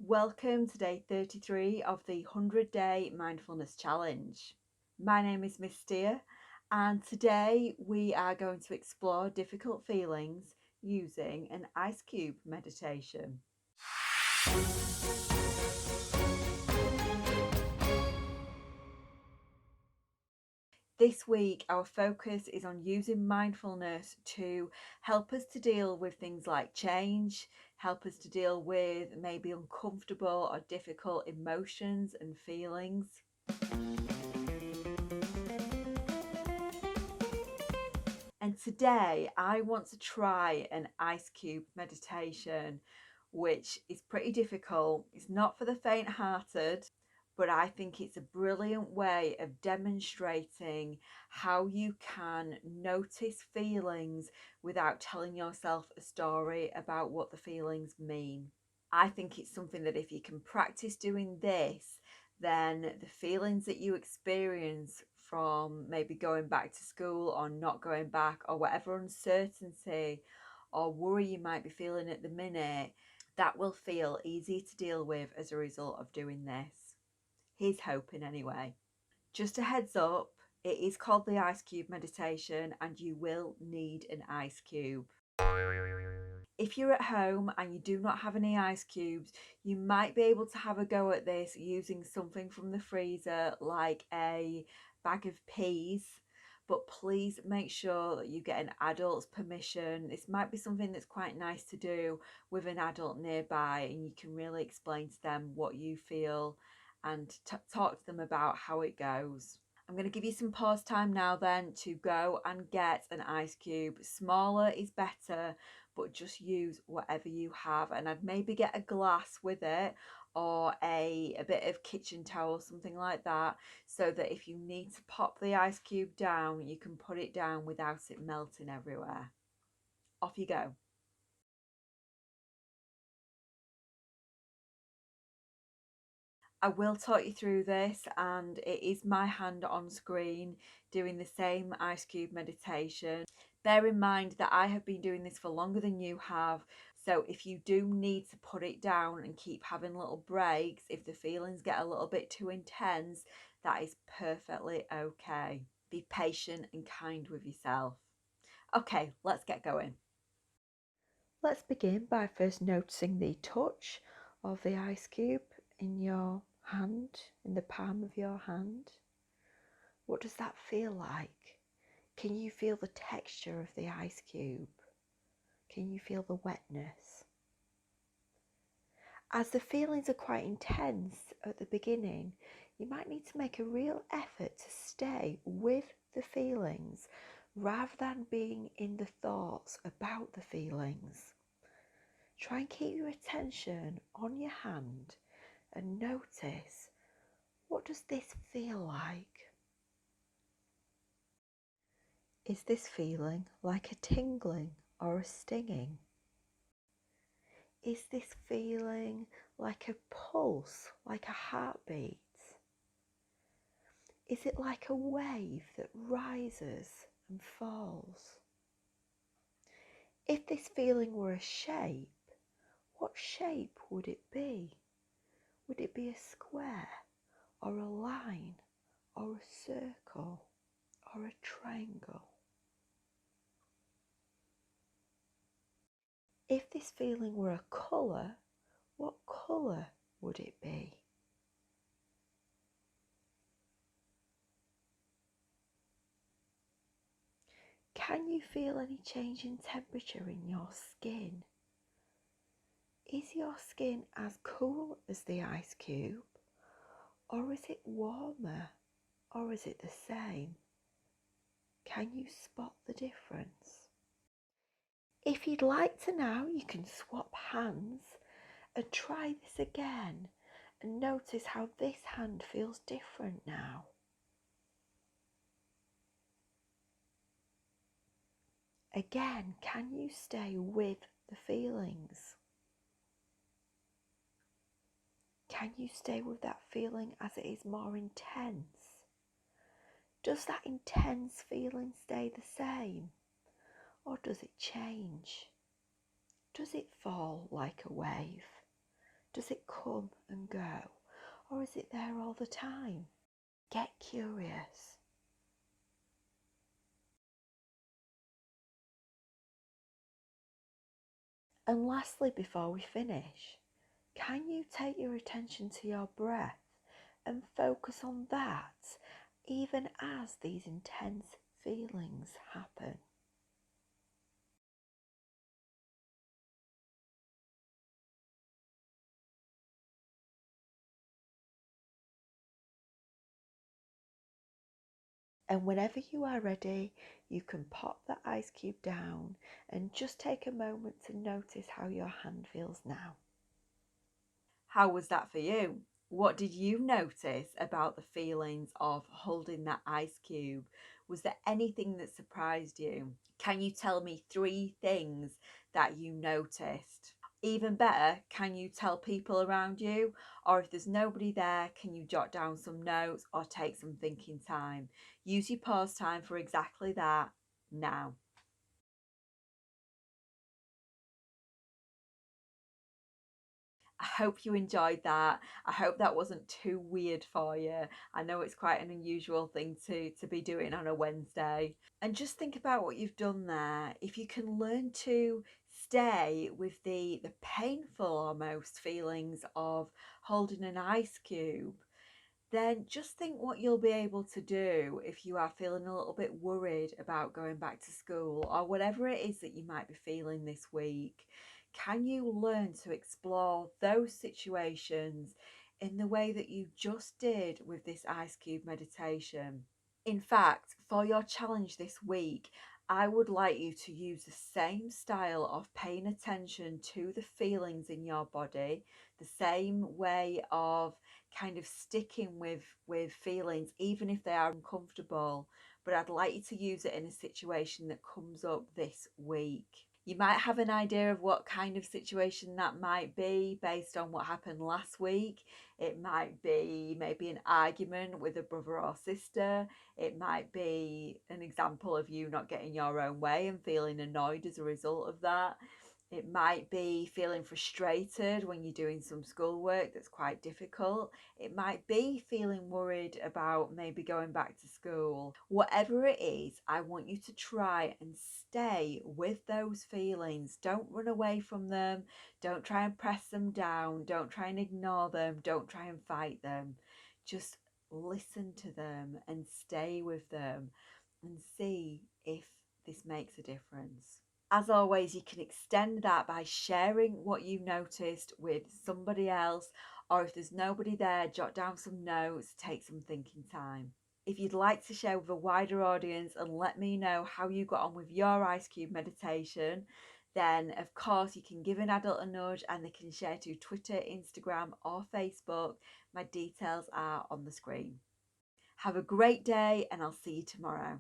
Welcome to day 33 of the 100-day mindfulness challenge. My name is Miss Steer, and today we are going to explore difficult feelings using an ice cube meditation. This week, our focus is on using mindfulness to help us to deal with things like change, help us to deal with maybe uncomfortable or difficult emotions and feelings. And today, I want to try an ice cube meditation, which is pretty difficult. It's not for the faint-hearted, but I think it's a brilliant way of demonstrating how you can notice feelings without telling yourself a story about what the feelings mean. I think it's something that if you can practice doing this, then the feelings that you experience from maybe going back to school or not going back, or whatever uncertainty or worry you might be feeling at the minute, that will feel easy to deal with as a result of doing this. Here's hoping anyway. Just a heads up, it is called the ice cube meditation and you will need an ice cube. If you're at home and you do not have any ice cubes, you might be able to have a go at this using something from the freezer like a bag of peas, but please make sure that you get an adult's permission. This might be something that's quite nice to do with an adult nearby, and you can really explain to them what you feel and talk to them about how it goes. I'm going to give you some pause time now then to go and get an ice cube. Smaller is better, but just use whatever you have, and I'd maybe get a glass with it or a bit of kitchen towel, something like that, so that if you need to pop the ice cube down, you can put it down without it melting everywhere. Off you go. I will talk you through this, and it is my hand on screen doing the same ice cube meditation. Bear in mind that I have been doing this for longer than you have, so if you do need to put it down and keep having little breaks, if the feelings get a little bit too intense, that is perfectly okay. Be patient and kind with yourself. Okay, let's get going. Let's begin by first noticing the touch of the ice cube in your hand, in the palm of your hand. What does that feel like? Can you feel the texture of the ice cube? Can you feel the wetness? As the feelings are quite intense at the beginning, you might need to make a real effort to stay with the feelings rather than being in the thoughts about the feelings. Try and keep your attention on your hand and notice, what does this feel like? Is this feeling like a tingling or a stinging? Is this feeling like a pulse, like a heartbeat? Is it like a wave that rises and falls? If this feeling were a shape, what shape would it be? Would it be a square, or a line, or a circle, or a triangle? If this feeling were a colour, what colour would it be? Can you feel any change in temperature in your skin? Is your skin as cool as the ice cube, or is it warmer, or is it the same? Can you spot the difference? If you'd like to now, you can swap hands and try this again and notice how this hand feels different now. Again, can you stay with the feelings? Can you stay with that feeling as it is more intense? Does that intense feeling stay the same, or does it change? Does it fall like a wave? Does it come and go, or is it there all the time? Get curious. And lastly, before we finish, can you take your attention to your breath and focus on that even as these intense feelings happen? And whenever you are ready, you can pop the ice cube down and just take a moment to notice how your hand feels now. How was that for you? What did you notice about the feelings of holding that ice cube? Was there anything that surprised you? Can you tell me 3 things that you noticed? Even better, can you tell people around you? Or if there's nobody there, can you jot down some notes or take some thinking time? Use your pause time for exactly that now. I hope you enjoyed that. I hope that wasn't too weird for you. I know it's quite an unusual thing to be doing on a Wednesday. And just think about what you've done there. If you can learn to stay with the painful almost feelings of holding an ice cube, then just think what you'll be able to do if you are feeling a little bit worried about going back to school or whatever it is that you might be feeling this week. Can you learn to explore those situations in the way that you just did with this ice cube meditation? In fact, for your challenge this week, I would like you to use the same style of paying attention to the feelings in your body, the same way of kind of sticking with feelings, even if they are uncomfortable. But I'd like you to use it in a situation that comes up this week. You might have an idea of what kind of situation that might be based on what happened last week. It might be maybe an argument with a brother or sister. It might be an example of you not getting your own way and feeling annoyed as a result of that. It might be feeling frustrated when you're doing some schoolwork that's quite difficult. It might be feeling worried about maybe going back to school. Whatever it is, I want you to try and stay with those feelings. Don't run away from them. Don't try and press them down. Don't try and ignore them. Don't try and fight them. Just listen to them and stay with them and see if this makes a difference. As always, you can extend that by sharing what you noticed with somebody else, or if there's nobody there, jot down some notes, take some thinking time. If you'd like to share with a wider audience and let me know how you got on with your ice cube meditation, then of course you can give an adult a nudge and they can share to Twitter, Instagram, or Facebook. My details are on the screen. Have a great day, and I'll see you tomorrow.